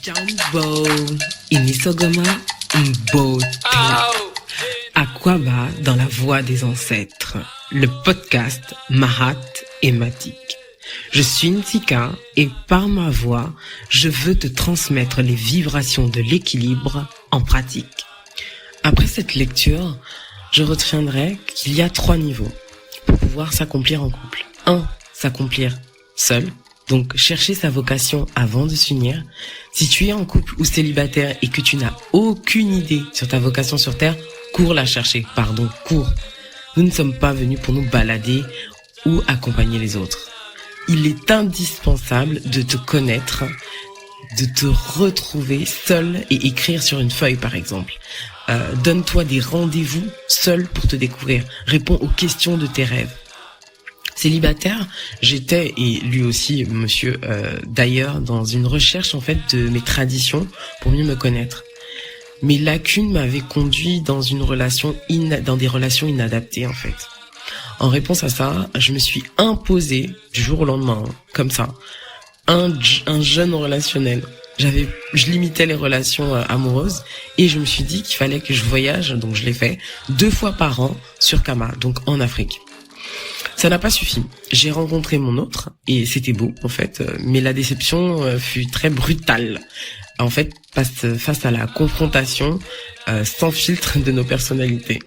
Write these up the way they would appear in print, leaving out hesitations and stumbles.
Jambo, Inisogoma, Mbo, Aquaba dans la voix des ancêtres, le podcast Mahat et Matik. Je suis Ntika et par ma voix, je veux te transmettre les vibrations de l'équilibre en pratique. Après cette lecture, je retiendrai qu'il y a 3 niveaux pour pouvoir s'accomplir en couple. 1. S'accomplir seul. Donc, chercher sa vocation avant de s'unir. Si tu es en couple ou célibataire et que tu n'as aucune idée sur ta vocation sur Terre, cours la chercher. Cours. Nous ne sommes pas venus pour nous balader ou accompagner les autres. Il est indispensable de te connaître, de te retrouver seul et écrire sur une feuille, par exemple. Donne-toi des rendez-vous seul pour te découvrir. Réponds aux questions de tes rêves. Célibataire, j'étais, et lui aussi, monsieur, d'ailleurs, dans une recherche en fait de mes traditions pour mieux me connaître. Mes lacunes m'avaient conduit dans dans des relations inadaptées en fait. En réponse à ça, je me suis imposé du jour au lendemain, comme ça, un jeûne relationnel. Je limitais les relations amoureuses et je me suis dit qu'il fallait que je voyage, donc je l'ai fait 2 fois par an sur Kama, donc en Afrique. Ça n'a pas suffi. J'ai rencontré mon autre et c'était beau en fait, mais la déception fut très brutale. En fait, face à la confrontation sans filtre de nos personnalités.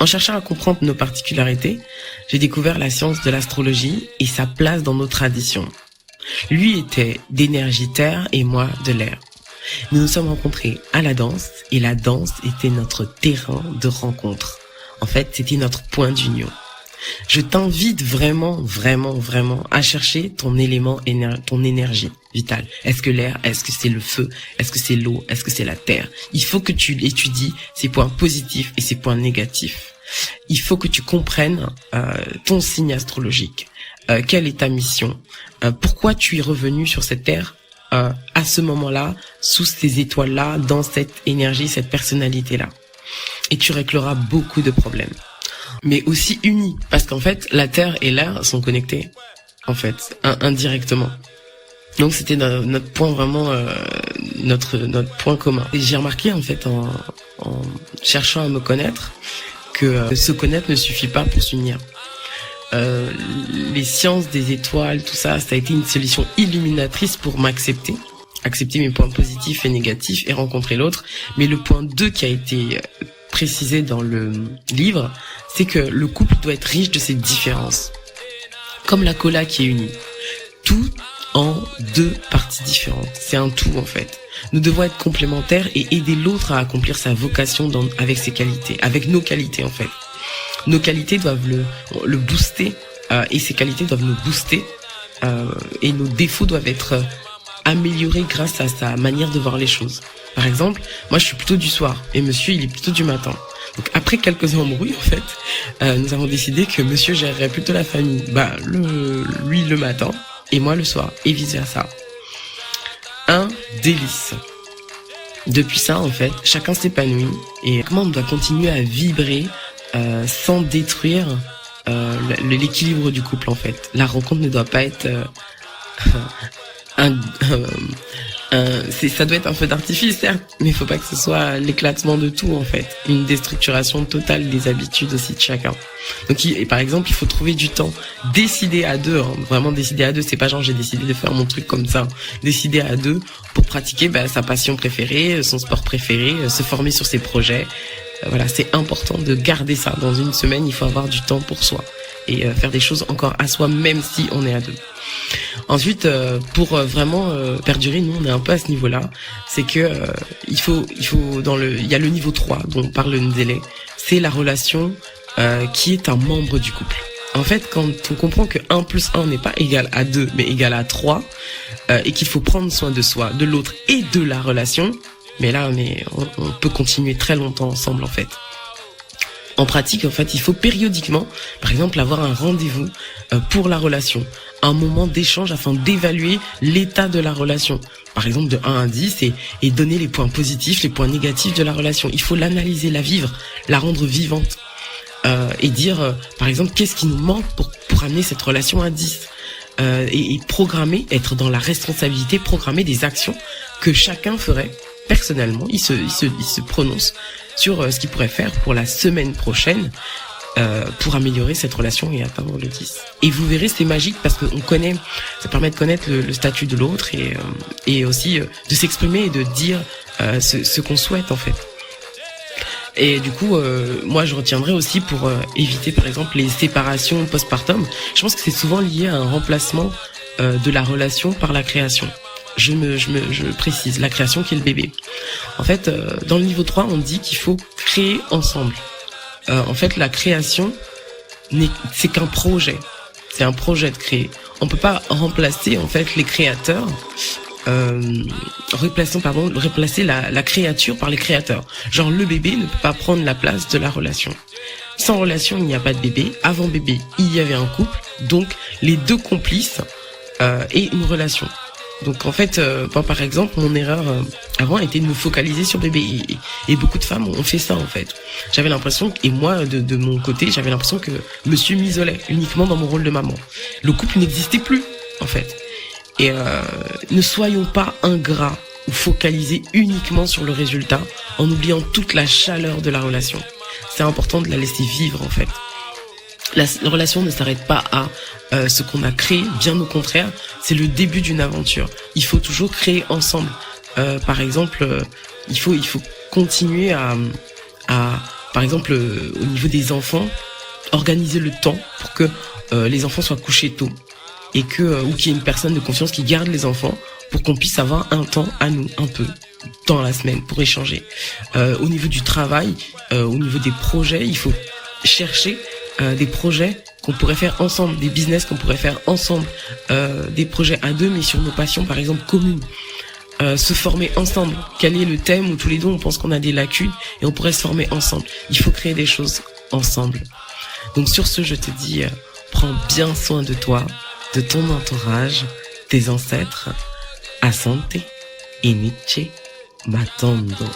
En cherchant à comprendre nos particularités, j'ai découvert la science de l'astrologie et sa place dans nos traditions. Lui était d'énergie terre et moi de l'air. Nous nous sommes rencontrés à la danse et la danse était notre terrain de rencontre. En fait, c'était notre point d'union. Je t'invite vraiment à chercher ton ton énergie vitale. Est-ce que l'air, est-ce que c'est le feu, est-ce que c'est l'eau, est-ce que c'est la terre? Il faut que tu étudies ses points positifs et ses points négatifs. Il faut que tu comprennes ton signe astrologique. Quelle est ta mission? Pourquoi tu es revenu sur cette terre à ce moment-là, sous ces étoiles-là, dans cette énergie, cette personnalité-là? Et tu régleras beaucoup de problèmes. Mais aussi unis, parce qu'en fait, la terre et l'air sont connectés, en fait, indirectement. Donc c'était notre point vraiment, notre point commun. Et j'ai remarqué en fait, en cherchant à me connaître, que se connaître ne suffit pas pour s'unir. Les sciences des étoiles, tout ça, ça a été une solution illuminatrice pour accepter mes points positifs et négatifs et rencontrer l'autre. Mais le point 2 qui a été précisé dans le livre, c'est que le couple doit être riche de ses différences. Comme la cola qui est unie. Tout en 2 parties différentes. C'est un tout en fait. Nous devons être complémentaires et aider l'autre à accomplir sa vocation avec ses qualités, avec nos qualités en fait. Nos qualités doivent le booster et ses qualités doivent nous booster et nos défauts doivent être améliorés grâce à sa manière de voir les choses. Par exemple, moi je suis plutôt du soir et monsieur il est plutôt du matin. Donc après quelques embrouilles en fait, nous avons décidé que monsieur gérerait plutôt la famille, lui le matin et moi le soir et vice versa. Un délice. Depuis ça en fait, chacun s'épanouit et comment on doit continuer à vibrer sans détruire l'équilibre du couple en fait. La rencontre ne doit pas être ça doit être un feu d'artifice certes, mais il faut pas que ce soit l'éclatement de tout en fait, une déstructuration totale des habitudes aussi de chacun. Donc par exemple, il faut trouver du temps, décider à 2, vraiment décider à 2, c'est pas genre j'ai décidé de faire mon truc comme ça, décider à 2 pour pratiquer sa passion préférée, son sport préféré, se former sur ses projets. Voilà, c'est important de garder ça. Dans une semaine, il faut avoir du temps pour soi et faire des choses encore à soi, même si on est à 2. Ensuite, pour vraiment perdurer, nous on est un peu à ce niveau-là, c'est que il y a le niveau 3 dont parle Nzele, c'est la relation qui est un membre du couple. En fait, quand on comprend que 1 plus 1 n'est pas égal à 2, mais égal à 3, et qu'il faut prendre soin de soi, de l'autre et de la relation, mais là on peut continuer très longtemps ensemble en fait. En pratique, en fait, il faut périodiquement, par exemple, avoir un rendez-vous pour la relation, un moment d'échange afin d'évaluer l'état de la relation. Par exemple, de 1 à 10 et donner les points positifs, les points négatifs de la relation. Il faut l'analyser, la vivre, la rendre vivante et dire, par exemple, qu'est-ce qui nous manque pour amener cette relation à 10 et programmer, être dans la responsabilité, programmer des actions que chacun ferait personnellement. Il se prononce sur ce qu'il pourrait faire pour la semaine prochaine pour améliorer cette relation et atteindre le 10. Et vous verrez, c'est magique parce que ça permet de connaître le statut de l'autre et aussi de s'exprimer et de dire ce qu'on souhaite en fait. Et du coup, moi, je retiendrai aussi pour éviter, par exemple, les séparations postpartum. Je pense que c'est souvent lié à un remplacement de la relation par la création. Je précise, la création qui est le bébé. En fait, dans le niveau 3, on dit qu'il faut créer ensemble. En fait, la création, c'est qu'un projet. C'est un projet de créer. On peut pas remplacer, en fait, les créateurs, replacer la créature par les créateurs. Genre, le bébé ne peut pas prendre la place de la relation. Sans relation, il n'y a pas de bébé. Avant bébé, il y avait un couple. Donc, les deux complices et une relation. Donc en fait, par exemple, mon erreur avant a été de me focaliser sur bébé et beaucoup de femmes ont fait ça en fait. J'avais l'impression, et moi de mon côté, j'avais l'impression que monsieur m'isolait uniquement dans mon rôle de maman. Le couple n'existait plus en fait. Et ne soyons pas ingrats ou focalisés uniquement sur le résultat en oubliant toute la chaleur de la relation. C'est important de la laisser vivre en fait. La relation ne s'arrête pas à ce qu'on a créé, bien au contraire, c'est le début d'une aventure. Il faut toujours créer ensemble. Par exemple, il faut continuer à par exemple, au niveau des enfants, organiser le temps pour que les enfants soient couchés tôt et ou qu'il y ait une personne de confiance qui garde les enfants pour qu'on puisse avoir un temps à nous, un peu, dans la semaine pour échanger. Au niveau du travail, au niveau des projets, il faut chercher des projets qu'on pourrait faire ensemble, des business qu'on pourrait faire ensemble, des projets à deux mais sur nos passions par exemple communes, se former ensemble. Quel est le thème où tous les deux on pense qu'on a des lacunes et on pourrait se former ensemble. Il faut créer des choses ensemble. Donc sur ce, je te dis, prends bien soin de toi, de ton entourage, tes ancêtres. Asante et Nietzsche matando.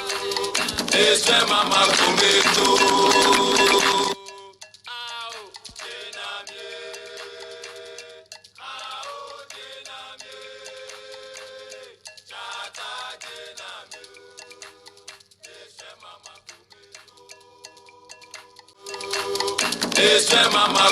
Mama